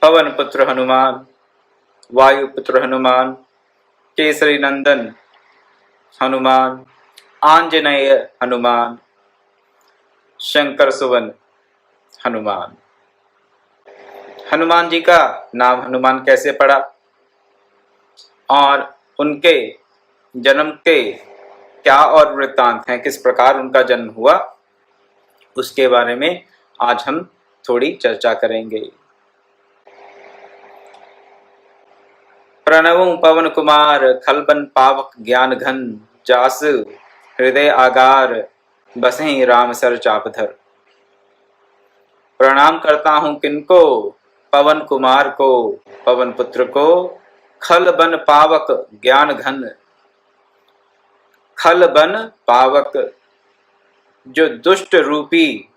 पवन पुत्र हनुमान, वायुपुत्र हनुमान, केसरी नंदन हनुमान, आंजनेय हनुमान, शंकर सुवन हनुमान। हनुमान जी का नाम हनुमान कैसे पड़ा और उनके जन्म के क्या और वृत्तांत हैं, किस प्रकार उनका जन्म हुआ, उसके बारे में आज हम थोड़ी चर्चा करेंगे। प्रणवं पवन कुमार, खलबन पावक ज्ञान घन, जास हृदय आगार, बसहीं राम सर चापधर। प्रणाम करता हूं किनको, पवन कुमार को, पवन पुत्र को, खल बन पावक ज्ञान घन। खल बन पावक, जो दुष्ट रूपी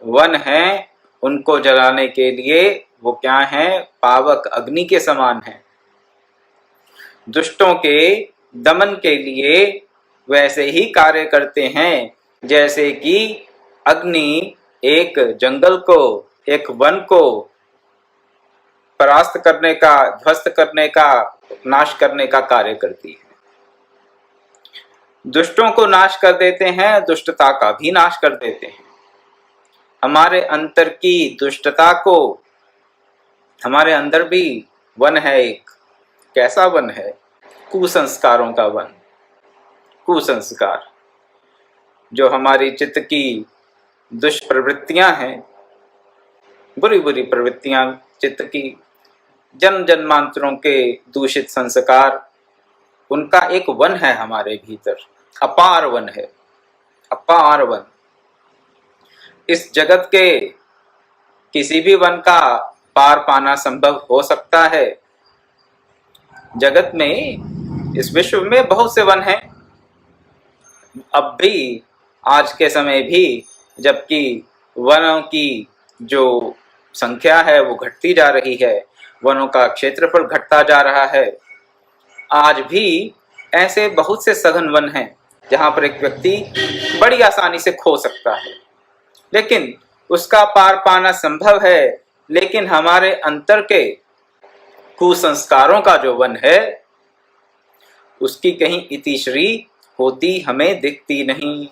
वन है उनको जलाने के लिए वो क्या है, पावक अग्नि के समान है। दुष्टों के दमन के लिए वैसे ही कार्य करते हैं जैसे कि अग्नि एक जंगल को, एक वन को परास्त करने का, ध्वस्त करने का, नाश करने का कार्य करती है। दुष्टों को नाश कर देते हैं, दुष्टता का भी नाश कर देते हैं। हमारे अंतर की दुष्टता को, हमारे अंदर भी वन है एक। कैसा वन है? कुसंस्कारों का वन। कुसंस्कार जो हमारी चित्त की दुष्प्रवृत्तियां हैं, बुरी बुरी प्रवृत्तियां चित्त की, जन्म जन्मांतरों के दूषित संस्कार, उनका एक वन है हमारे भीतर। अपार वन है, अपार वन। इस जगत के किसी भी वन का पार पाना संभव हो सकता है। जगत में, इस विश्व में बहुत से वन हैं, अब भी, आज के समय भी, जबकि वनों की जो संख्या है वो घटती जा रही है, वनों का क्षेत्रफल घटता जा रहा है। आज भी ऐसे बहुत से सघन वन हैं जहां पर एक व्यक्ति बड़ी आसानी से खो सकता है, लेकिन उसका पार पाना संभव है। लेकिन हमारे अंतर के कुसंस्कारों का जो वन है उसकी कहीं इतिश्री होती हमें दिखती नहीं।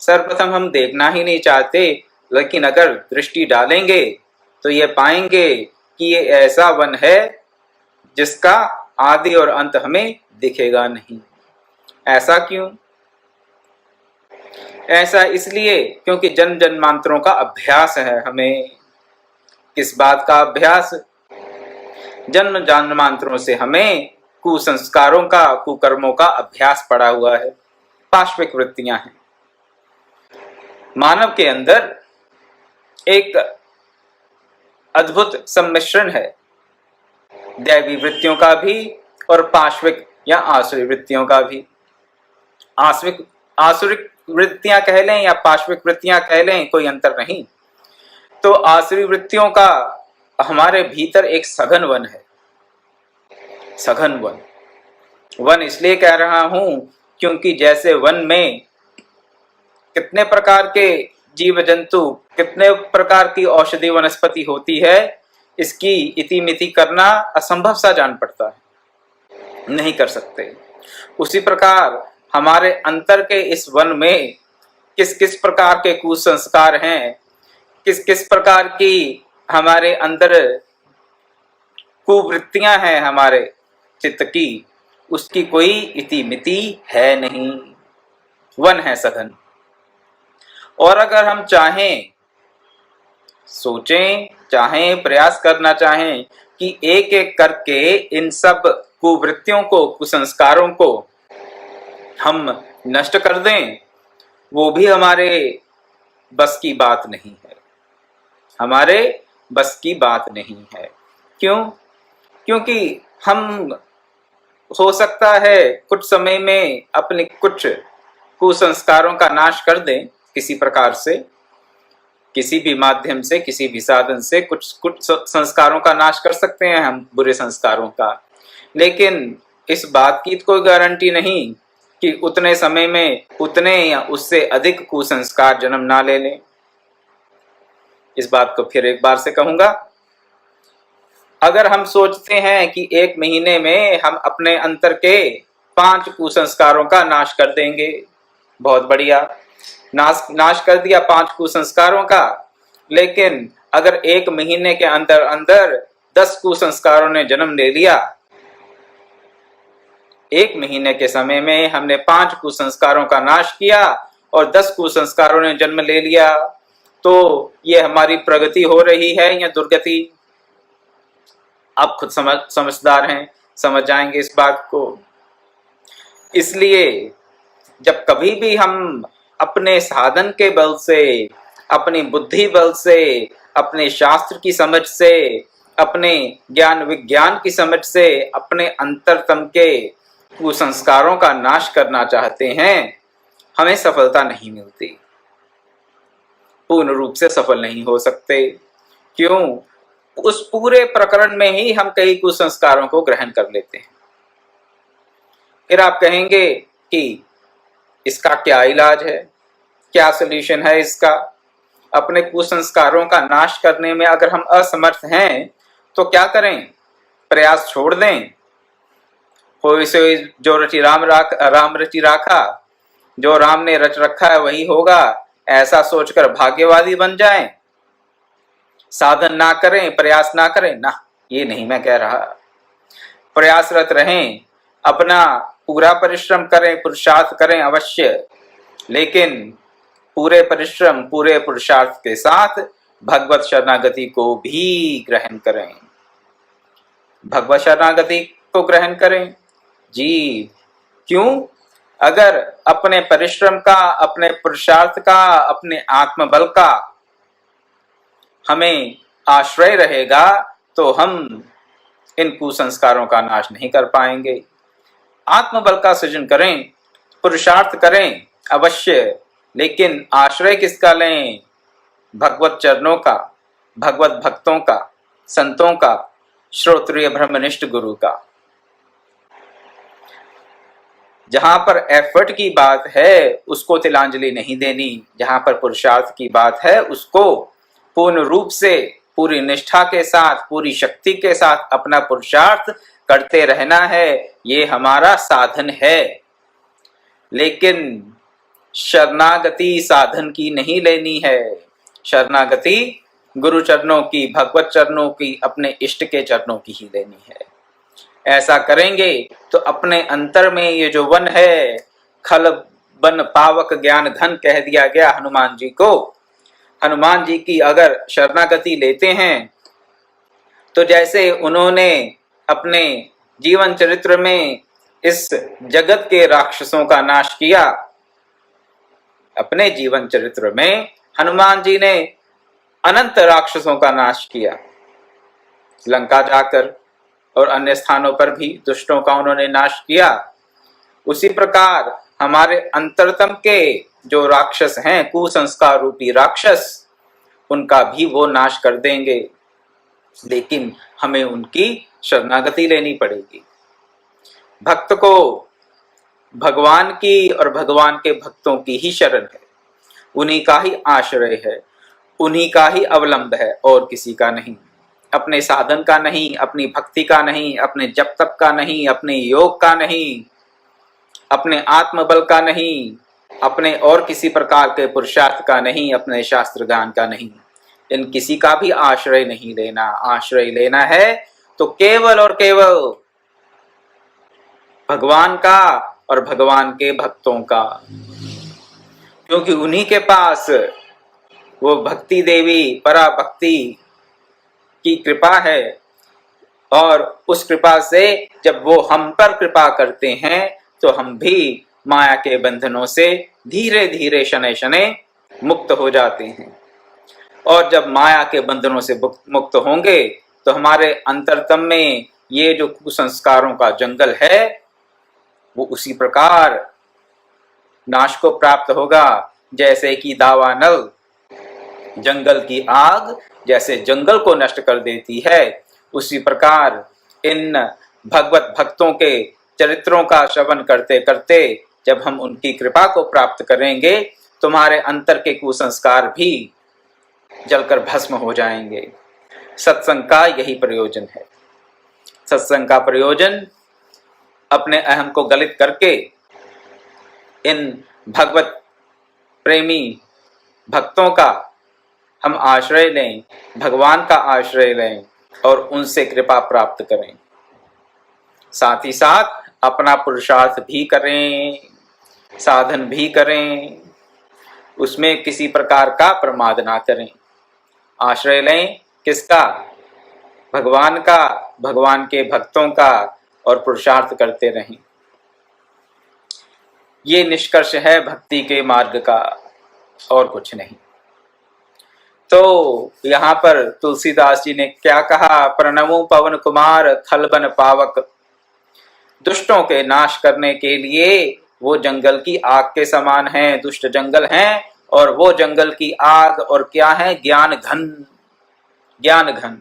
सर्वप्रथम हम देखना ही नहीं चाहते, लेकिन अगर दृष्टि डालेंगे तो ये पाएंगे कि ये ऐसा वन है जिसका आदि और अंत हमें दिखेगा नहीं। ऐसा क्यों? ऐसा इसलिए क्योंकि जन्म जन्मांतरों का अभ्यास है हमें। किस बात का अभ्यास? जन्म जन्मांतरों से हमें कुसंस्कारों का, कुकर्मों का अभ्यास पड़ा हुआ है। पाश्विक वृत्तियां हैं मानव के अंदर। एक अद्भुत सम्मिश्रण है दैवी वृत्तियों का भी और पाश्विक या आसुरी वृत्तियों का भी। आसुरिक वृत्तियां कह लें या पाश्विक वृत्तियां कह लें, कोई अंतर नहीं। तो आसुरी वृत्तियों का हमारे भीतर एक सघन वन है। सघन वन। वन इसलिए कह रहा हूं क्योंकि जैसे वन में कितने प्रकार के जीव जंतु, कितने प्रकार की औषधि वनस्पति होती है, इसकी इतिमिति करना असंभव सा जान पड़ता है, नहीं कर सकते। उसी प्रकार हमारे अंतर के इस वन में किस किस प्रकार के कुसंस्कार हैं, किस किस प्रकार की हमारे अंदर कुवृत्तियां हैं हमारे चित्त की, उसकी कोई इतिमिति है नहीं। वन है सघन। और अगर हम चाहें, सोचें, चाहें, प्रयास करना चाहें कि एक एक करके इन सब कुवृत्तियों को, कुसंस्कारों को हम नष्ट कर दें, वो भी हमारे बस की बात नहीं है। हमारे बस की बात नहीं है। क्यों? क्योंकि हम, हो सकता है कुछ समय में अपने कुछ कुसंस्कारों का नाश कर दें, किसी प्रकार से, किसी भी माध्यम से, किसी भी साधन से कुछ संस्कारों का नाश कर सकते हैं हम, बुरे संस्कारों का। लेकिन इस बात की कोई गारंटी नहीं कि उतने समय में उतने या उससे अधिक कुसंस्कार जन्म ना ले लें। इस बात को फिर एक बार से कहूंगा अगर हम सोचते हैं कि 1 महीने में हम अपने अंतर के 5 कुसंस्कारों का नाश कर देंगे, बहुत बढ़िया, नाश कर दिया 5 कुसंस्कारों का। लेकिन अगर 1 महीने के अंदर अंदर 10 कुसंस्कारों ने जन्म ले लिया, 1 महीने के समय में हमने 5 कुसंस्कारों का नाश किया और 10 कुसंस्कारों ने जन्म ले लिया, तो ये हमारी प्रगति हो रही है या दुर्गति? आप खुद समझदार हैं, समझ जाएंगे इस बात को। इसलिए जब कभी भी हम अपने साधन के बल से, अपनी बुद्धि बल से, अपने शास्त्र की समझ से, अपने ज्ञान विज्ञान की समझ से अपने अंतरतम के कुसंस्कारों का नाश करना चाहते हैं, हमें सफलता नहीं मिलती, पूर्ण रूप से सफल नहीं हो सकते। क्यों? उस पूरे प्रकरण में ही हम कई कुसंस्कारों को ग्रहण कर लेते हैं। फिर आप कहेंगे कि इसका क्या इलाज है, क्या सॉल्यूशन है इसका? अपने कुसंस्कारों का नाश करने में अगर हम असमर्थ हैं तो क्या करें? प्रयास छोड़ दें? होई सोई जो रचि राम रचि राखा, जो राम ने रच रखा है वही होगा, ऐसा सोचकर भाग्यवादी बन जाएं? साधन ना करें, प्रयास ना करें? ना, ये नहीं मैं कह रहा। प्रयासरत रहें, अपना पूरा परिश्रम करें, पुरुषार्थ करें अवश्य, लेकिन पूरे परिश्रम, पूरे पुरुषार्थ के साथ भगवत शरणागति को भी ग्रहण करें। भगवत शरणागति को ग्रहण करें जी। क्यों? अगर अपने परिश्रम का, अपने पुरुषार्थ का, अपने आत्मबल का हमें आश्रय रहेगा तो हम इन कुसंस्कारों का नाश नहीं कर पाएंगे। आत्मबल का सृजन करें, पुरुषार्थ करें अवश्य, लेकिन आश्रय किसका लें? भगवत चरणों का, भगवत भक्तों का, संतों का, श्रोत्रिय ब्रह्मनिष्ठ गुरु का। जहां पर एफर्ट की बात है उसको तिलांजलि नहीं देनी, जहां पर पुरुषार्थ की बात है उसको पूर्ण रूप से, पूरी निष्ठा के साथ, पूरी शक्ति के साथ अपना पुरुषार्थ करते रहना है। ये हमारा साधन है। लेकिन शरणागति साधन की नहीं लेनी है। शरणागति गुरु चरणों की, भगवत चरणों की, अपने इष्ट के चरणों की ही लेनी है। ऐसा करेंगे तो अपने अंतर में ये जो वन है, खल बन पावक ज्ञान धन कह दिया गया हनुमान जी को। हनुमान जी की अगर शरणागति लेते हैं तो जैसे उन्होंने अपने जीवन चरित्र में इस जगत के राक्षसों का नाश किया, अपने जीवन चरित्र में हनुमान जी ने अनंत राक्षसों का नाश किया। लंका जाकर और अन्य स्थानों पर भी दुष्टों का उन्होंने नाश किया। उसी प्रकार हमारे अंतरतम के जो राक्षस हैं, कुसंस्कार रूपी राक्षस, उनका भी वो नाश कर देंगे। लेकिन हमें उनकी शरणागति लेनी पड़ेगी। भक्त को भगवान की और भगवान के भक्तों की ही शरण है, उन्हीं का ही आश्रय है, उन्हीं का ही अवलंब है और किसी का नहीं। अपने साधन का नहीं, अपनी भक्ति का नहीं, अपने जप तप का नहीं, अपने योग का नहीं, अपने आत्मबल का नहीं, अपने और किसी प्रकार के पुरुषार्थ का नहीं, अपने शास्त्र ज्ञान का नहीं, इन किसी का भी आश्रय नहीं लेना। आश्रय लेना है तो केवल और केवल भगवान का और भगवान के भक्तों का, क्योंकि उन्हीं के पास वो भक्ति देवी पराभक्ति की कृपा है। और उस कृपा से जब वो हम पर कृपा करते हैं तो हम भी माया के बंधनों से धीरे धीरे शनै शनै मुक्त हो जाते हैं। और जब माया के बंधनों से मुक्त होंगे तो हमारे अंतरतम में ये जो कुसंस्कारों का जंगल है वो उसी प्रकार नाश को प्राप्त होगा। जैसे कि दावानल जंगल की आग जैसे जंगल को नष्ट कर देती है, उसी प्रकार इन भगवत भक्तों के चरित्रों का श्रवण करते करते जब हम उनकी कृपा को प्राप्त करेंगे, तुम्हारे अंतर के कुसंस्कार भी जलकर भस्म हो जाएंगे। सत्संग का यही प्रयोजन है। सत्संग का प्रयोजन अपने अहम को गलित करके इन भगवत प्रेमी भक्तों का हम आश्रय लें, भगवान का आश्रय लें और उनसे कृपा प्राप्त करें। साथ ही साथ अपना पुरुषार्थ भी करें, साधन भी करें, उसमें किसी प्रकार का प्रमाद ना करें। आश्रय लें किसका? भगवान का, भगवान के भक्तों का, और पुरुषार्थ करते रहें। ये निष्कर्ष है भक्ति के मार्ग का, और कुछ नहीं। तो यहाँ पर तुलसीदास जी ने क्या कहा? प्रणमो पवन कुमार थलबन पावक। दुष्टों के नाश करने के लिए वो जंगल की आग के समान है। दुष्ट जंगल हैं और वो जंगल की आग और क्या है? ज्ञान घन। ज्ञान घन,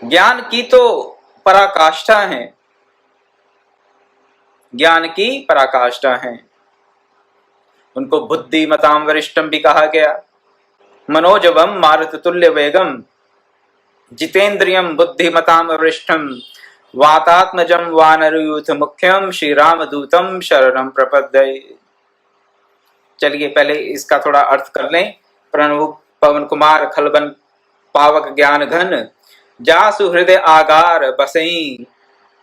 ज्ञान की तो पराकाष्ठा है, ज्ञान की पराकाष्ठा है। उनको बुद्धिमताम वरिष्ठम भी कहा गया। मनोजवम मारुत तुल्य वेगम जितेंद्रियम बुद्धिमताम वरिष्ठम वातात्मजम वानरयूथ मुख्यम श्री रामदूतम शरणम प्रपद्ये। चलिए पहले इसका थोड़ा अर्थ कर लें। प्रणव पवन कुमार खलबन पावक ज्ञान घन जासु हृदय आगार बसई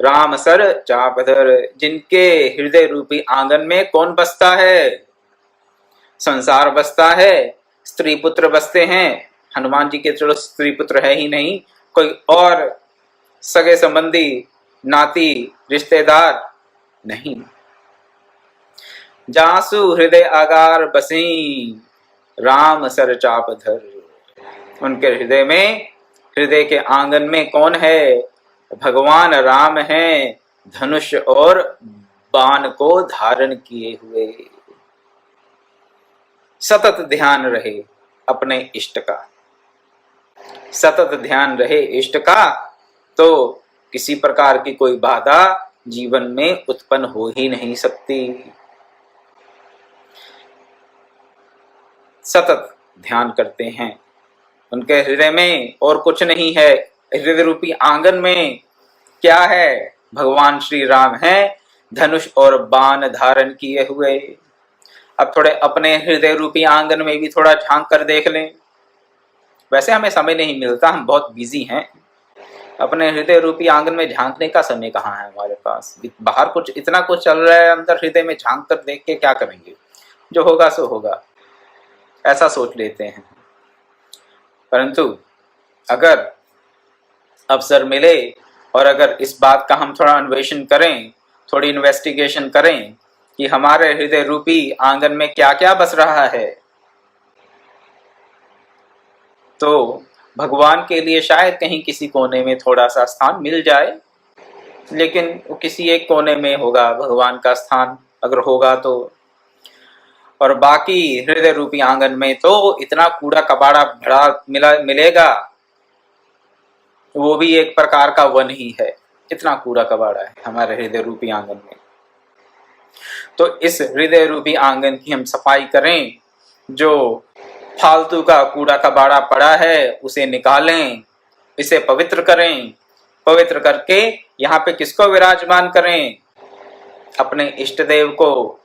राम सर चापधर। जिनके हृदय रूपी आंगन में कौन बसता है? संसार बसता है, स्त्री पुत्र बसते हैं। हनुमान जी के चलो स्त्री पुत्र है ही नहीं, कोई और सगे संबंधी नाती रिश्तेदार नहीं। जासु हृदय आगार बसई राम सर चापधर। उनके हृदय में, हृदय के आंगन में कौन है? भगवान राम हैं, धनुष और बाण को धारण किए हुए। सतत ध्यान रहे अपने इष्ट का, सतत ध्यान रहे इष्ट का, तो किसी प्रकार की कोई बाधा जीवन में उत्पन्न हो ही नहीं सकती। सतत ध्यान करते हैं, उनके हृदय में और कुछ नहीं है। हृदय रूपी आंगन में क्या है? भगवान श्री राम हैं, धनुष और बाण धारण किए हुए। अब थोड़े अपने हृदय रूपी आंगन में भी थोड़ा झांक कर देख लें। वैसे हमें समय नहीं मिलता, हम बहुत बिजी हैं। अपने हृदय रूपी आंगन में झांकने का समय कहाँ है हमारे पास? बाहर कुछ इतना कुछ चल रहा है, अंदर हृदय में झांक कर देख के क्या करेंगे? जो होगा सो होगा, ऐसा सोच लेते हैं। परंतु अगर अवसर मिले और अगर इस बात का हम थोड़ा अन्वेषण करें, थोड़ी इन्वेस्टिगेशन करें कि हमारे हृदय रूपी आंगन में क्या क्या बस रहा है, तो भगवान के लिए शायद कहीं किसी कोने में थोड़ा सा स्थान मिल जाए। लेकिन वो किसी एक कोने में होगा भगवान का स्थान, अगर होगा तो। और बाकी हृदय रूपी आंगन में तो इतना कूड़ा कबाड़ा भरा मिलेगा, वो भी एक प्रकार का वन ही है। इतना कूड़ा कबाड़ा है हमारे हृदय रूपी आंगन में। तो इस हृदय रूपी आंगन की हम सफाई करें। जो फालतू का कूड़ा कबाड़ा पड़ा है उसे निकालें, इसे पवित्र करें। पवित्र करके यहाँ पे किसको विराजमान करें? अपने इष्ट देव को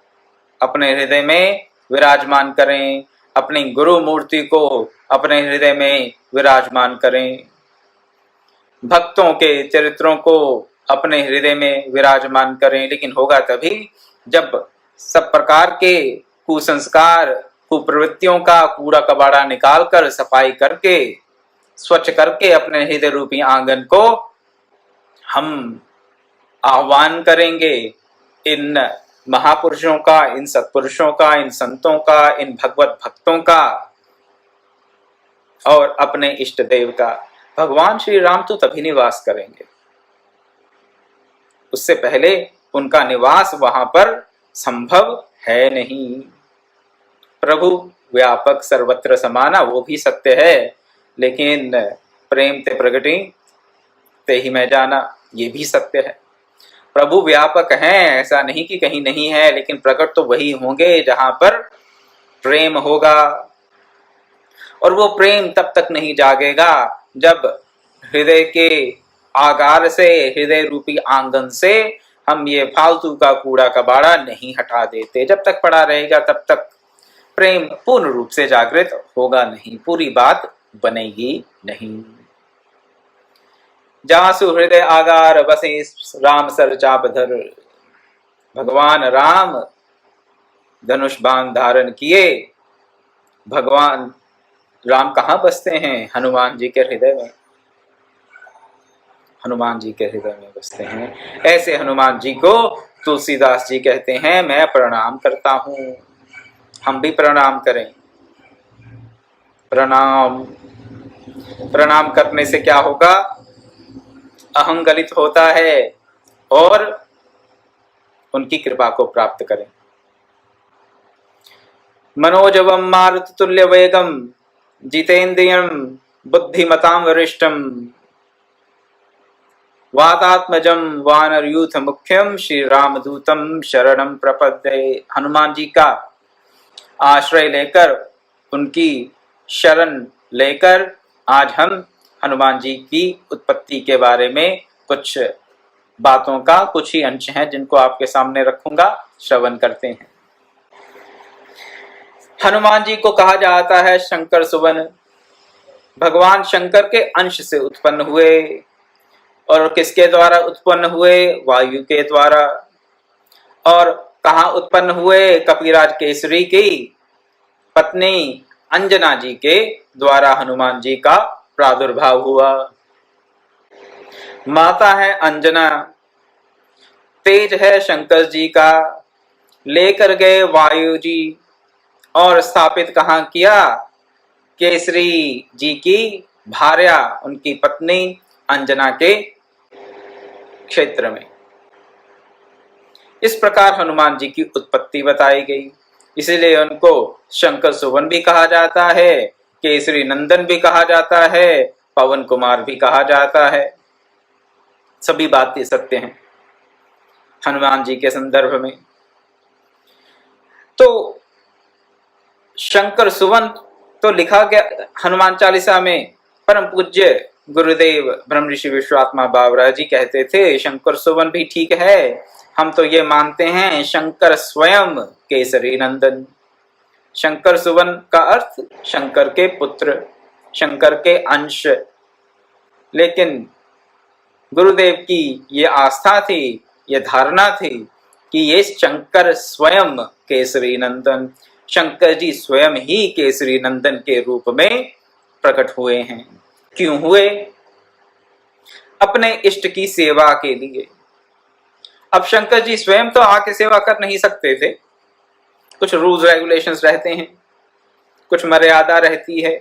अपने हृदय में विराजमान करें, अपनी गुरु मूर्ति को अपने हृदय में विराजमान करें, भक्तों के चरित्रों को अपने हृदय में विराजमान करें। लेकिन होगा तभी जब सब प्रकार के कुसंस्कार, कुप्रवृत्तियों का कूड़ा कबाड़ा निकालकर सफाई करके, स्वच्छ करके अपने हृदय रूपी आंगन को हम आह्वान करेंगे। इन महापुरुषों का, इन सत्पुरुषों का, इन संतों का, इन भगवत भक्तों का और अपने इष्ट देव का। भगवान श्री राम तो तभी निवास करेंगे, उससे पहले उनका निवास वहां पर संभव है नहीं। प्रभु व्यापक सर्वत्र समाना, वो भी सत्य है, लेकिन प्रेम ते प्रगति ते ही मैं जाना, ये भी सत्य है। प्रभु व्यापक हैं, ऐसा नहीं कि कहीं नहीं है, लेकिन प्रकट तो वही होंगे जहां पर प्रेम होगा। और वो प्रेम तब तक नहीं जागेगा जब हृदय के आगार से, हृदय रूपी आंगन से हम ये फालतू का कूड़ा कबाड़ा नहीं हटा देते। जब तक पड़ा रहेगा तब तक प्रेम पूर्ण रूप से जागृत होगा नहीं, पूरी बात बनेगी नहीं। जासु हृदय आगार बसे राम सर चापधर, भगवान राम धनुष बाण धारण किए। भगवान राम कहाँ बसते हैं? हनुमान जी के हृदय में, हनुमान जी के हृदय में बसते हैं। ऐसे हनुमान जी को तुलसीदास जी कहते हैं मैं प्रणाम करता हूं। हम भी प्रणाम करें। प्रणाम, प्रणाम करने से क्या होगा? अहं गलित होता है और उनकी कृपा को प्राप्त करें। मनोजवम मारुत तुल्य वेगम जितेन्द्रियम बुद्धिमतां वरिष्ठम वातात्मजम वानरयूथ मुख्यम श्री रामदूतम शरणम प्रपद्ये। हनुमान जी का आश्रय लेकर, उनकी शरण लेकर आज हम हनुमान जी की उत्पत्ति के बारे में कुछ बातों का कुछ ही अंश हैं जिनको आपके सामने रखूंगा, श्रवण करते हैं। हनुमान जी को कहा जाता है शंकर सुवन। भगवान शंकर के अंश से उत्पन्न हुए। और किसके द्वारा उत्पन्न हुए? वायु के द्वारा। और कहाँ उत्पन्न हुए? कपिराज केसरी की पत्नी अंजना जी के द्वारा हनुमान जी का प्रादुर्भाव हुआ। माता है अंजना, तेज है शंकर जी का, लेकर गए वायु जी और स्थापित कहाँ किया? केसरी जी की भार्या, उनकी पत्नी अंजना के क्षेत्र में। इस प्रकार हनुमान जी की उत्पत्ति बताई गई। इसीलिए उनको शंकर सुवन भी कहा जाता है, केसरी नंदन भी कहा जाता है, पवन कुमार भी कहा जाता है। सभी बातें सत्य हैं हनुमान जी के संदर्भ में। तो शंकर सुवन तो लिखा गया हनुमान चालीसा में। परम पूज्य गुरुदेव ब्रह्म ऋषि विश्वात्मा बावरा जी कहते थे शंकर सुवन भी ठीक है, हम तो ये मानते हैं शंकर स्वयं केसरी नंदन। शंकर सुवन का अर्थ शंकर के पुत्र, शंकर के अंश। लेकिन गुरुदेव की ये आस्था थी, ये धारणा थी कि ये शंकर स्वयं केसरी नंदन, शंकर जी स्वयं ही केसरी नंदन के रूप में प्रकट हुए हैं। क्यों हुए? अपने इष्ट की सेवा के लिए। अब शंकर जी स्वयं तो आके सेवा कर नहीं सकते थे, कुछ रूल्स रेगुलेशंस रहते हैं, कुछ मर्यादा रहती है।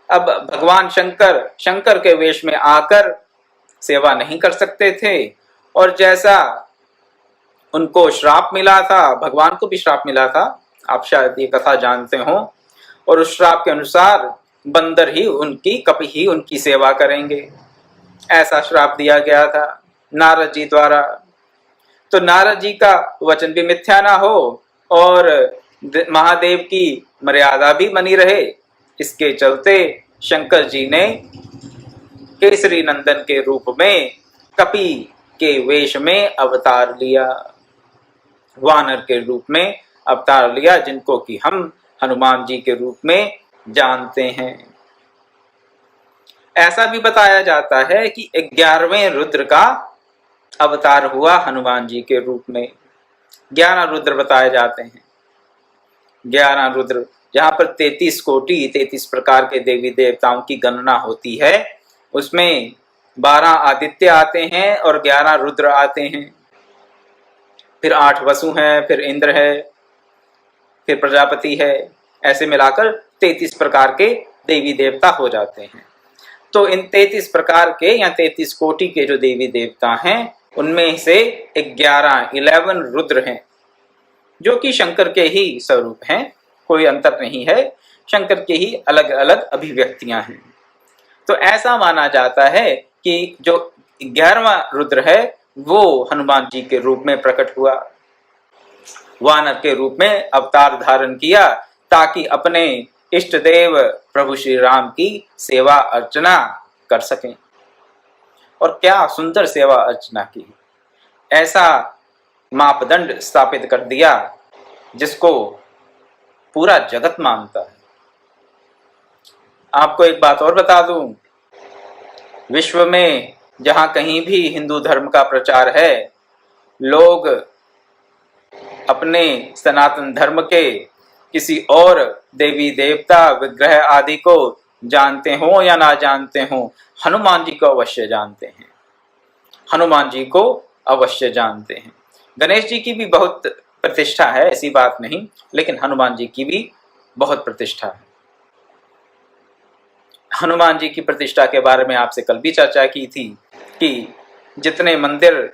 अब भगवान शंकर शंकर के वेश में आकर सेवा नहीं कर सकते थे। और जैसा उनको श्राप मिला था, भगवान को भी श्राप मिला था, आप शायद ये कथा जानते हो। और उस श्राप के अनुसार बंदर ही उनकी, कपि ही उनकी सेवा करेंगे, ऐसा श्राप दिया गया था नारद जी द्वारा। तो नारद जी का वचन भी मिथ्या ना हो और महादेव की मर्यादा भी बनी रहे, इसके चलते शंकर जी ने केसरी नंदन के रूप में कपि के वेश में अवतार लिया, वानर के रूप में अवतार लिया, जिनको कि हम हनुमान जी के रूप में जानते हैं। ऐसा भी बताया जाता है कि 11वें रुद्र का अवतार हुआ हनुमान जी के रूप में। 11 रुद्र बताए जाते हैं। 11 रुद्र, जहां पर 33 कोटि 33 प्रकार के देवी देवताओं की गणना होती है, उसमें 12 आदित्य आते हैं और 11 रुद्र आते हैं। फिर 8 वसु हैं, फिर इंद्र है, फिर प्रजापति है। ऐसे मिलाकर 33 प्रकार के देवी देवता हो जाते हैं। तो इन 33 प्रकार के या 33 कोटि के जो देवी देवता हैं, उनमें से 11 रुद्र हैं, जो कि शंकर के ही स्वरूप हैं, कोई अंतर नहीं है, शंकर के ही अलग अलग अभिव्यक्तियां हैं। तो ऐसा माना जाता है कि जो 11वां रुद्र है वो हनुमान जी के रूप में प्रकट हुआ, वानर के रूप में अवतार धारण किया, ताकि अपने इष्ट देव प्रभु श्री राम की सेवा अर्चना कर सकें। और क्या सुंदर सेवा अर्चना की, ऐसा मापदंड स्थापित कर दिया जिसको पूरा जगत मानता है। आपको एक बात और बता दूं, विश्व में जहां कहीं भी हिंदू धर्म का प्रचार है, लोग अपने सनातन धर्म के किसी और देवी देवता विग्रह आदि को जानते हो या ना जानते हो, हनुमान जी को अवश्य जानते हैं, हनुमान जी को अवश्य जानते हैं। गणेश जी की भी बहुत प्रतिष्ठा है, ऐसी बात नहीं, लेकिन हनुमान जी की भी बहुत प्रतिष्ठा है। हनुमान जी की प्रतिष्ठा के बारे में आपसे कल भी चर्चा की थी कि जितने मंदिर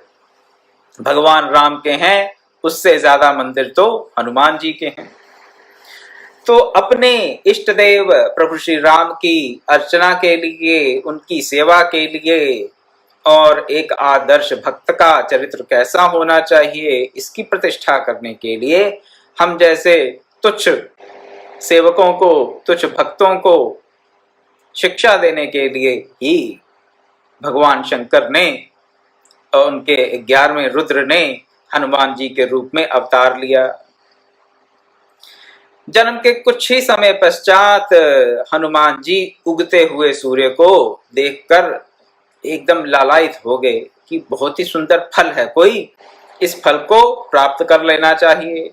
भगवान राम के हैं, उससे ज्यादा मंदिर तो हनुमान जी के हैं। तो अपने इष्ट देव प्रभु श्री राम की अर्चना के लिए, उनकी सेवा के लिए, और एक आदर्श भक्त का चरित्र कैसा होना चाहिए, इसकी प्रतिष्ठा करने के लिए हम जैसे तुच्छ सेवकों को, तुच्छ भक्तों को शिक्षा देने के लिए ही भगवान शंकर ने और उनके 11वें रुद्र ने हनुमान जी के रूप में अवतार लिया। जन्म के कुछ ही समय पश्चात हनुमान जी उगते हुए सूर्य को देखकर एकदम लालायित हो गए कि बहुत ही सुंदर फल है कोई, इस फल को प्राप्त कर लेना चाहिए।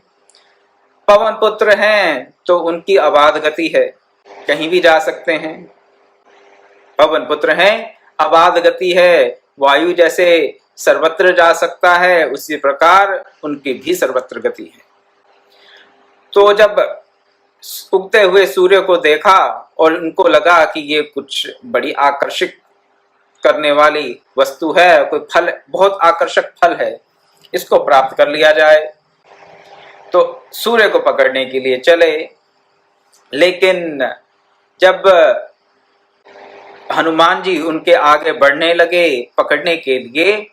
पवन पुत्र हैं तो उनकी अबाध गति है, कहीं भी जा सकते हैं। पवन पुत्र हैं, अबाध गति है, वायु जैसे सर्वत्र जा सकता है, उसी प्रकार उनकी भी सर्वत्र गति है। तो जब उगते हुए सूर्य को देखा और उनको लगा कि ये कुछ बड़ी आकर्षित करने वाली वस्तु है, कोई फल, बहुत आकर्षक फल है, इसको प्राप्त कर लिया जाए, तो सूर्य को पकड़ने के लिए चले। लेकिन जब हनुमान जी उनके आगे बढ़ने लगे पकड़ने के लिए,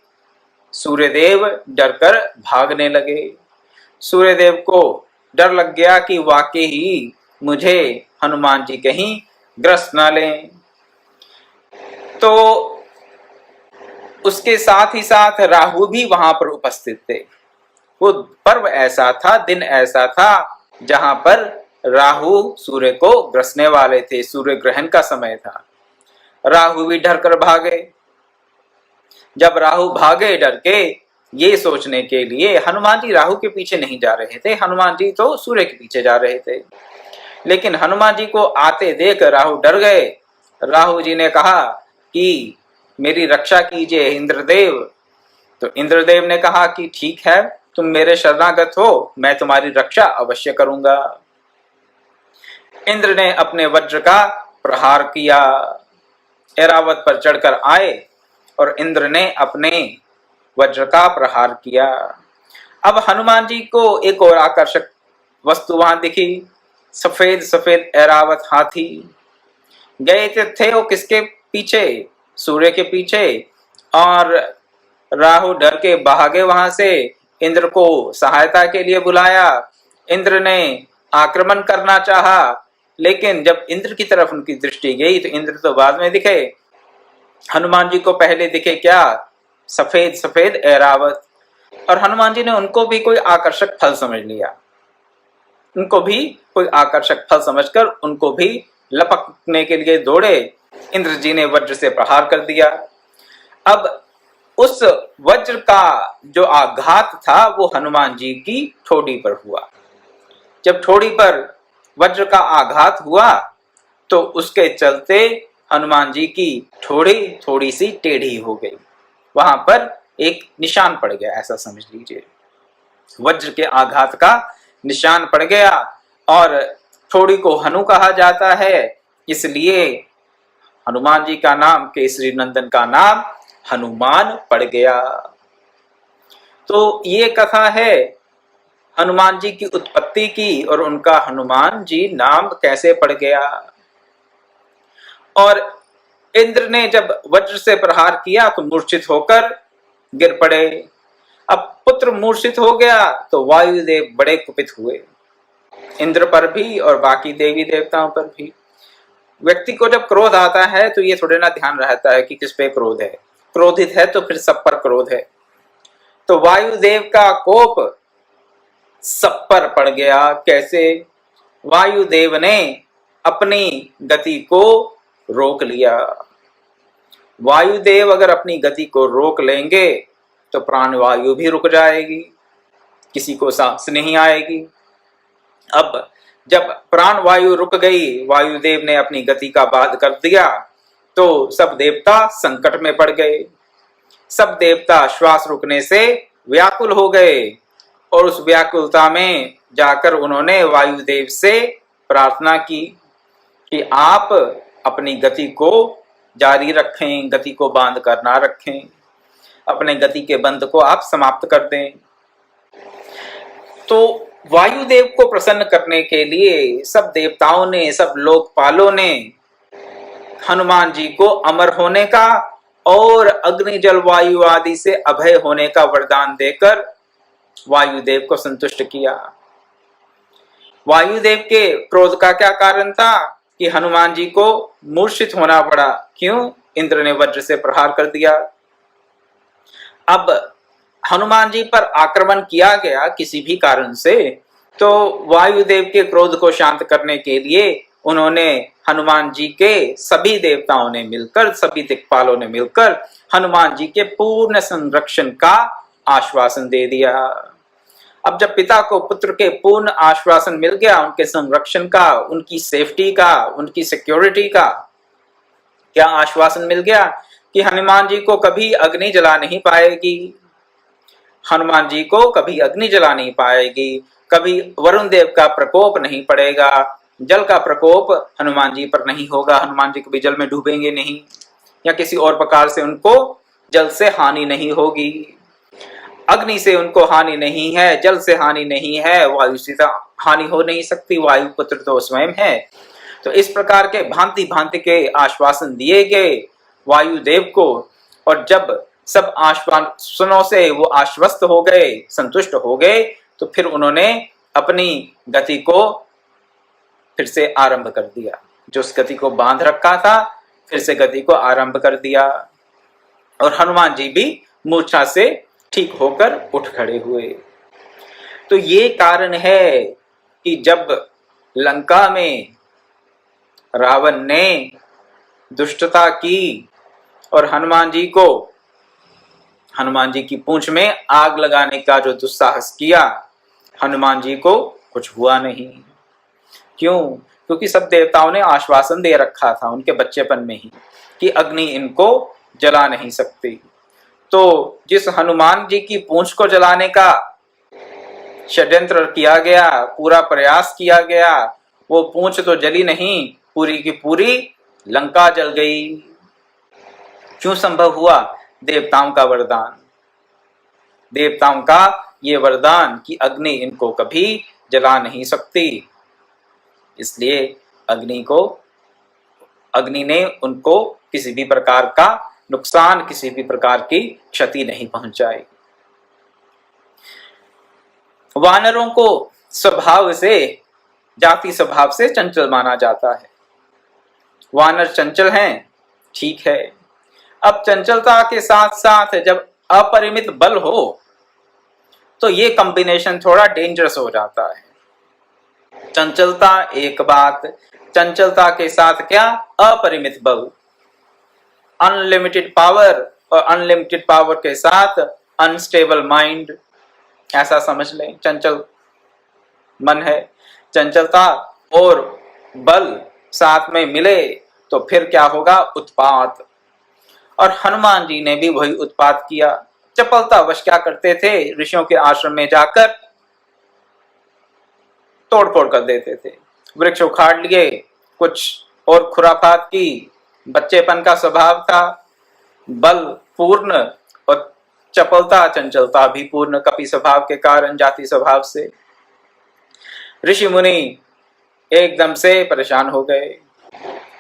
सूर्यदेव डरकर भागने लगे। सूर्यदेव को डर लग गया कि वाकई ही मुझे हनुमान जी कहीं ग्रस्त ना लें। तो उसके साथ ही साथ राहु भी वहां पर उपस्थित थे। वो पर्व ऐसा था, दिन ऐसा था जहां पर राहु सूर्य को ग्रसने वाले थे, सूर्य ग्रहण का समय था। राहु भी डर कर भागे। जब राहु भागे डर के, ये सोचने के लिए, हनुमान जी राहु के पीछे नहीं जा रहे थे, हनुमान जी तो सूर्य के पीछे जा रहे थे। लेकिन हनुमान जी को आते देख राहु डर गए। राहु जी ने कहा कि मेरी रक्षा कीजिए इंद्रदेव। तो इंद्रदेव ने कहा कि ठीक है, तुम मेरे शरणागत हो, मैं तुम्हारी रक्षा अवश्य करूंगा। इंद्र ने अपने वज्र का प्रहार किया, ऐरावत पर चढ़कर आए और इंद्र ने अपने वज्र का प्रहार किया। अब हनुमान जी को एक और आकर्षक वस्तु वहां दिखी, सफेद सफेद ऐरावत हाथी। गए थे वो किसके पीछे? सूर्य के पीछे। और राहु डर के भागे वहां से, इंद्र को सहायता के लिए बुलाया। इंद्र ने आक्रमण करना चाहा, लेकिन जब इंद्र की तरफ उनकी दृष्टि गई तो इंद्र तो बाद में दिखे, हनुमान जी को पहले दिखे क्या? सफेद सफेद ऐरावत। और हनुमान जी ने उनको भी कोई आकर्षक फल समझ लिया, उनको भी कोई आकर्षक फल समझकर उनको भी लपकने के लिए दौड़े। इंद्र जी ने वज्र से प्रहार कर दिया। अब उस वज्र का जो आघात था वो हनुमान जी की ठोड़ी पर हुआ। जब ठोड़ी पर वज्र का आघात हुआ तो उसके चलते हनुमान जी की ठोड़ी थोड़ी सी टेढ़ी हो गई, वहां पर एक निशान पड़ गया, ऐसा समझ लीजिए। वज्र के आघात का निशान पड़ गया और ठोड़ी को हनु कहा जाता है, इसलिए हनुमान जी का नाम, केसरी नंदन का नाम हनुमान पड़ गया। तो ये कथा है हनुमान जी की उत्पत्ति की और उनका हनुमान जी नाम कैसे पड़ गया। और इंद्र ने जब वज्र से प्रहार किया तो मूर्छित होकर गिर पड़े। अब पुत्र मूर्छित हो गया तो वायुदेव बड़े कुपित हुए, इंद्र पर भी और बाकी देवी देवताओं पर भी। व्यक्ति को जब क्रोध आता है तो ये थोड़े ना ध्यान रहता है कि किस पे क्रोध है, क्रोधित है तो फिर सब पर क्रोध है। तो वायुदेव का कोप सब पर पड़ गया। कैसे? वायुदेव ने अपनी गति को रोक लिया। वायुदेव अगर अपनी गति को रोक लेंगे तो प्राणवायु भी रुक जाएगी, किसी को सांस नहीं आएगी। अब जब प्राणवायु रुक गई, वायुदेव ने अपनी गति का बाध कर दिया, तो सब देवता संकट में पड़ गए। सब देवता श्वास रुकने से व्याकुल हो गए और उस व्याकुलता में जाकर उन्होंने वायुदेव से प्रार्थना की कि आप अपनी गति को जारी रखें, गति को बांध कर ना रखें, अपने गति के बंध को आप समाप्त कर दें। तो वायुदेव को प्रसन्न करने के लिए सब देवताओं ने, सब लोकपालों ने हनुमान जी को अमर होने का और अग्नि जल वायु आदि से अभय होने का वरदान देकर वायुदेव को संतुष्ट किया। वायुदेव के क्रोध का क्या कारण था कि हनुमान जी को मूर्छित होना पड़ा। क्यों? इंद्र ने वज्र से प्रहार कर दिया। अब हनुमान जी पर आक्रमण किया गया किसी भी कारण से, तो वायुदेव के क्रोध को शांत करने के लिए उन्होंने हनुमान जी के सभी देवताओं ने मिलकर, सभी दिक्पालों ने मिलकर हनुमान जी के पूर्ण संरक्षण का आश्वासन दे दिया। अब जब पिता को पुत्र के पूर्ण आश्वासन मिल गया, उनके संरक्षण का, उनकी सेफ्टी का, उनकी सिक्योरिटी का, क्या आश्वासन मिल गया कि हनुमान जी को कभी अग्नि जला नहीं पाएगी, हनुमान जी को कभी अग्नि जला नहीं पाएगी, कभी वरुण देव का प्रकोप नहीं पड़ेगा, जल का प्रकोप हनुमान जी पर नहीं होगा, हनुमान जी कभी जल में डूबेंगे नहीं, या किसी और प्रकार से उनको जल से हानि नहीं होगी। अग्नि से उनको हानि नहीं है, जल से हानि नहीं है, वायु से हानि हो नहीं सकती, वायु पुत्र तो स्वयं है। तो इस प्रकार के भांति भांति के आश्वासन दिए गए वायुदेव को, और जब सब आश्वासनों से वो आश्वस्त हो गए, संतुष्ट हो गए, तो फिर उन्होंने अपनी गति को फिर से आरंभ कर दिया। जो उस गति को बांध रखा था, फिर से गति को आरंभ कर दिया, और हनुमान जी भी मूर्छा से ठीक होकर उठ खड़े हुए। तो ये कारण है कि जब लंका में रावण ने दुष्टता की और हनुमान जी की पूंछ में आग लगाने का जो दुस्साहस किया, हनुमान जी को कुछ हुआ नहीं। क्यों? क्योंकि सब देवताओं ने आश्वासन दे रखा था उनके बच्चेपन में ही कि अग्नि इनको जला नहीं सकती। तो जिस हनुमान जी की पूंछ को जलाने का षड्यंत्र किया गया, पूरा प्रयास किया गया, वो पूंछ तो जली नहीं, पूरी की पूरी लंका जल गई। क्यों संभव हुआ? देवताओं का वरदान, देवताओं का ये वरदान कि अग्नि इनको कभी जला नहीं सकती, इसलिए अग्नि ने उनको किसी भी प्रकार का नुकसान, किसी भी प्रकार की क्षति नहीं पहुंचाई। वानरों को स्वभाव से, जाति स्वभाव से चंचल माना जाता है। वानर चंचल हैं, ठीक है। अब चंचलता के साथ साथ जब अपरिमित बल हो तो ये कॉम्बिनेशन थोड़ा डेंजरस हो जाता है। चंचलता एक बात, चंचलता के साथ क्या? अपरिमित बल, अनलिमिटेड पावर, और अनलिमिटेड पावर के साथ अनस्टेबल माइंड, ऐसा समझ लें। चंचल मन है, चंचलता और बल साथ में मिले तो फिर क्या होगा? उत्पात। और हनुमान जी ने भी वही उत्पात किया। चपलतावश क्या करते थे? ऋषियों के आश्रम में जाकर तोड़फोड़ कर देते थे, वृक्ष उखाड़ लिए, कुछ और खुराफात की। बच्चेपन का स्वभाव था, बल पूर्ण और चपलता, चंचलता भी पूर्ण, कपि स्वभाव के कारण, जाति स्वभाव से। ऋषि मुनि एकदम से परेशान हो गए।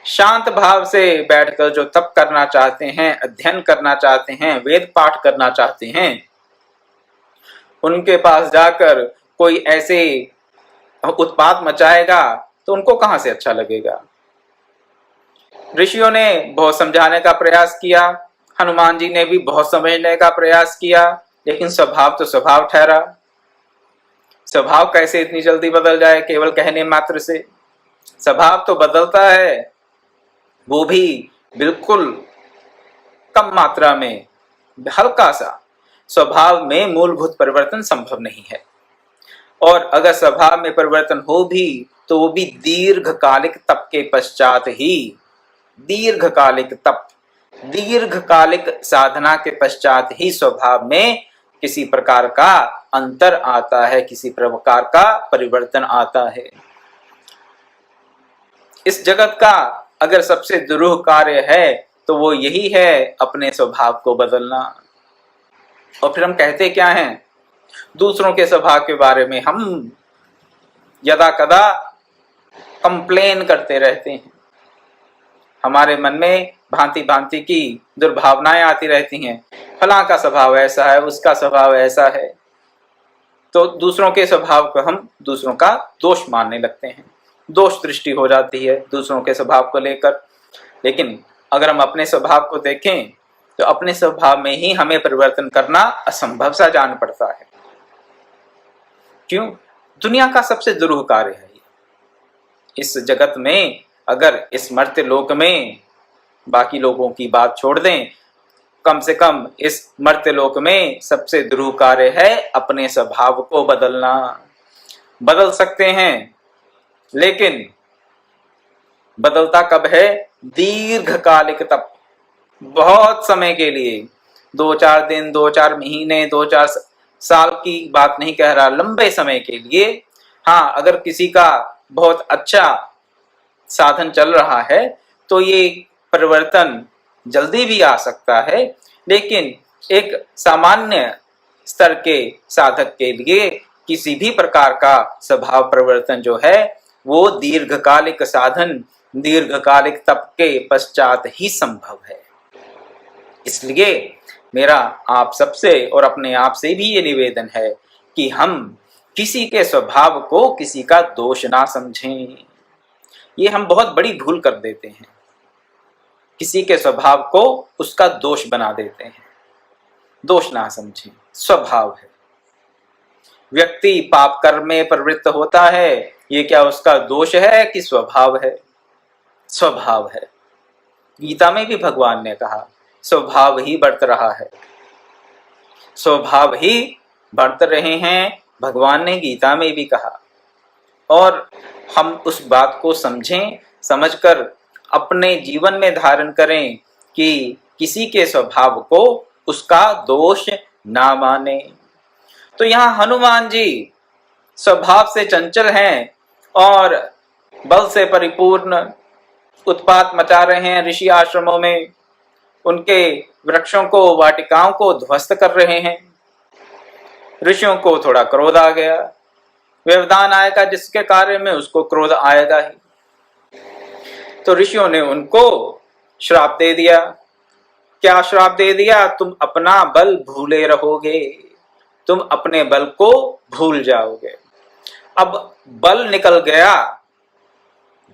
शांत भाव से बैठकर जो तप करना चाहते हैं, अध्ययन करना चाहते हैं, वेद पाठ करना चाहते हैं, उनके पास जाकर कोई ऐसे उत्पात मचाएगा तो उनको कहां से अच्छा लगेगा? ऋषियों ने बहुत समझाने का प्रयास किया, हनुमान जी ने भी बहुत समझने का प्रयास किया, लेकिन स्वभाव तो स्वभाव ठहरा। स्वभाव कैसे इतनी जल्दी बदल जाए केवल कहने मात्र से? स्वभाव तो बदलता है, वो भी बिल्कुल कम मात्रा में, हल्का सा। स्वभाव में मूलभूत परिवर्तन संभव नहीं है, और अगर स्वभाव में परिवर्तन हो भी तो वो भी दीर्घकालिक तप के पश्चात ही, दीर्घकालिक तप, दीर्घकालिक साधना के पश्चात ही स्वभाव में किसी प्रकार का अंतर आता है, किसी प्रकार का परिवर्तन आता है। इस जगत का अगर सबसे दुरूह कार्य है तो वो यही है, अपने स्वभाव को बदलना। और फिर हम कहते क्या हैं? दूसरों के स्वभाव के बारे में हम यदा कदा कंप्लेन करते रहते हैं। हमारे मन में भांति भांति की दुर्भावनाएं आती रहती हैं, फलां का स्वभाव ऐसा है, उसका स्वभाव ऐसा है। तो दूसरों के स्वभाव को हम दूसरों का दोष मानने लगते हैं, दोष दृष्टि हो जाती है दूसरों के स्वभाव को लेकर। लेकिन अगर हम अपने स्वभाव को देखें तो अपने स्वभाव में ही हमें परिवर्तन करना असंभव सा जान पड़ता है। क्यों? दुनिया का सबसे दुरूह कार्य है ये। इस जगत में, अगर इस मर्त्य लोक में, बाकी लोगों की बात छोड़ दें, कम से कम इस मर्त्य लोक में सबसे दुरूह कार्य है अपने स्वभाव को बदलना। बदल सकते हैं, लेकिन बदलता कब है? दीर्घकालिक तप, बहुत समय के लिए, 2-4 दिन, 2-4 महीने, 2-4 साल की बात नहीं कह रहा, लंबे समय के लिए। हाँ, अगर किसी का बहुत अच्छा साधन चल रहा है तो ये परिवर्तन जल्दी भी आ सकता है, लेकिन एक सामान्य स्तर के साधक के लिए किसी भी प्रकार का स्वभाव परिवर्तन जो है वो दीर्घकालिक साधन, दीर्घकालिक तप के पश्चात ही संभव है। इसलिए मेरा आप सबसे और अपने आप से भी ये निवेदन है कि हम किसी के स्वभाव को किसी का दोष ना समझें। ये हम बहुत बड़ी भूल कर देते हैं, किसी के स्वभाव को उसका दोष बना देते हैं। दोष ना समझें, स्वभाव है। व्यक्ति पाप कर्म में प्रवृत्त होता है, ये क्या उसका दोष है कि स्वभाव है? स्वभाव है। गीता में भी भगवान ने कहा स्वभाव ही बढ़त रहा है, स्वभाव ही बढ़ते रहे हैं, भगवान ने गीता में भी कहा। और हम उस बात को समझें, समझकर अपने जीवन में धारण करें कि किसी के स्वभाव को उसका दोष ना माने। तो यहाँ हनुमान जी स्वभाव से चंचल हैं और बल से परिपूर्ण उत्पात मचा रहे हैं ऋषि आश्रमों में, उनके वृक्षों को, वाटिकाओं को ध्वस्त कर रहे हैं। ऋषियों को थोड़ा क्रोध आ गया, व्यवधान आएगा जिसके कार्य में उसको क्रोध आएगा ही। तो ऋषियों ने उनको श्राप दे दिया। क्या श्राप दे दिया? तुम अपना बल भूले रहोगे, तुम अपने बल को भूल जाओगे। अब बल निकल गया,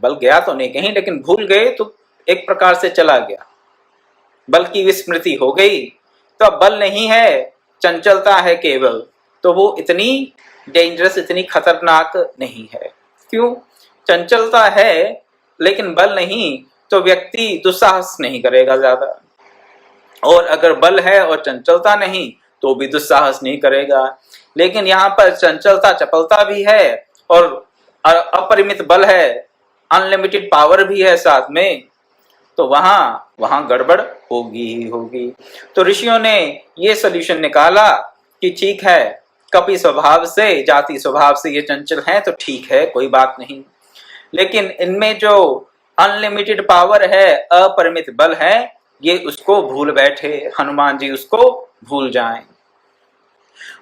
बल गया तो नहीं कहीं, लेकिन भूल गए तो एक प्रकार से चला गया, बल की विस्मृति हो गई। तो अब बल नहीं है, चंचलता है केवल, तो वो इतनी डेंजरस, इतनी खतरनाक नहीं है। क्यों? चंचलता है लेकिन बल नहीं, तो व्यक्ति दुस्साहस नहीं करेगा ज्यादा, और अगर बल है और चंचलता नहीं तो भी दुस्साहस नहीं करेगा। लेकिन यहाँ पर चंचलता, चपलता भी है और अपरिमित बल है, अनलिमिटेड पावर भी है साथ में, तो वहां गड़बड़ होगी ही होगी। तो ऋषियों ने ये सॉल्यूशन निकाला कि ठीक है, कपि स्वभाव से, जाति स्वभाव से ये चंचल हैं तो ठीक है, कोई बात नहीं, लेकिन इनमें जो अनलिमिटेड पावर है, अपरिमित बल है, ये उसको भूल बैठे, हनुमान जी उसको भूल जाएं।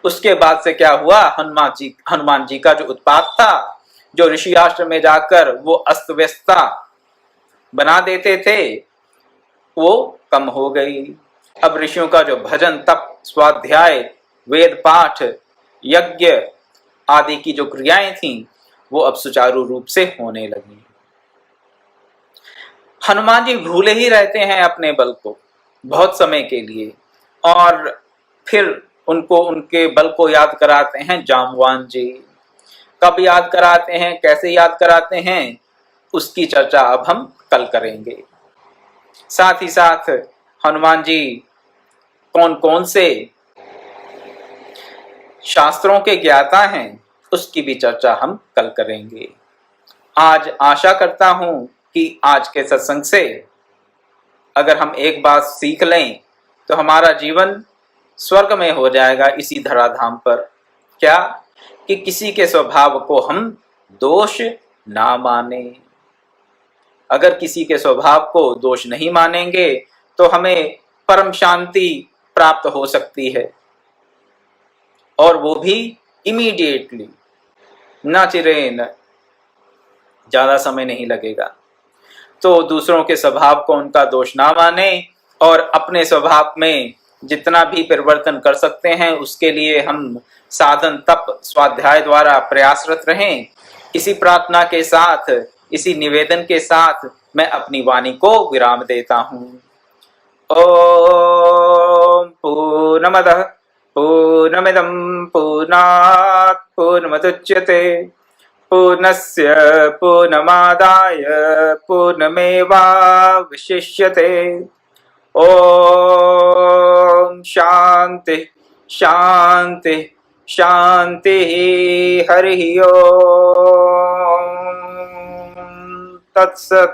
उसके बाद से क्या हुआ? हनुमान जी का जो उत्पात था, जो ऋषि आश्रम में जाकर वो अस्त व्यस्तता बना देते थे, वो कम हो गई। अब ऋषियों का जो भजन, तप, स्वाध्याय, वेद पाठ, यज्ञ आदि की जो क्रियाएं थीं, वो अब सुचारू रूप से होने लगी। हनुमान जी भूले ही रहते हैं अपने बल को बहुत समय के लिए, और फिर उनको उनके बल को याद कराते हैं जाम्बवान जी। कब याद कराते हैं, कैसे याद कराते हैं, उसकी चर्चा अब हम कल करेंगे। साथ ही साथ हनुमान जी कौन कौन से शास्त्रों के ज्ञाता हैं, उसकी भी चर्चा हम कल करेंगे। आज आशा करता हूं कि आज के सत्संग से अगर हम एक बात सीख लें तो हमारा जीवन स्वर्ग में हो जाएगा इसी धराधाम पर। क्या? कि किसी के स्वभाव को हम दोष ना माने। अगर किसी के स्वभाव को दोष नहीं मानेंगे तो हमें परम शांति प्राप्त हो सकती है, और वो भी इमीडिएटली, ना चिरेन, ज्यादा समय नहीं लगेगा। तो दूसरों के स्वभाव को उनका दोष ना माने और अपने स्वभाव में जितना भी परिवर्तन कर सकते हैं उसके लिए हम साधन तप स्वाध्याय द्वारा प्रयासरत रहें। इसी प्रार्थना के साथ, इसी निवेदन के साथ मैं अपनी वाणी को विराम देता हूँ। ओम पूर्णमदः पूर्णमिदं पूर्णात् पूर्णमुदच्यते पूर्णस्य पूर्णमादाय पूर्णमेवावशिष्यते। ओम शांति शांति शांति। हरि ओम तत्सत्।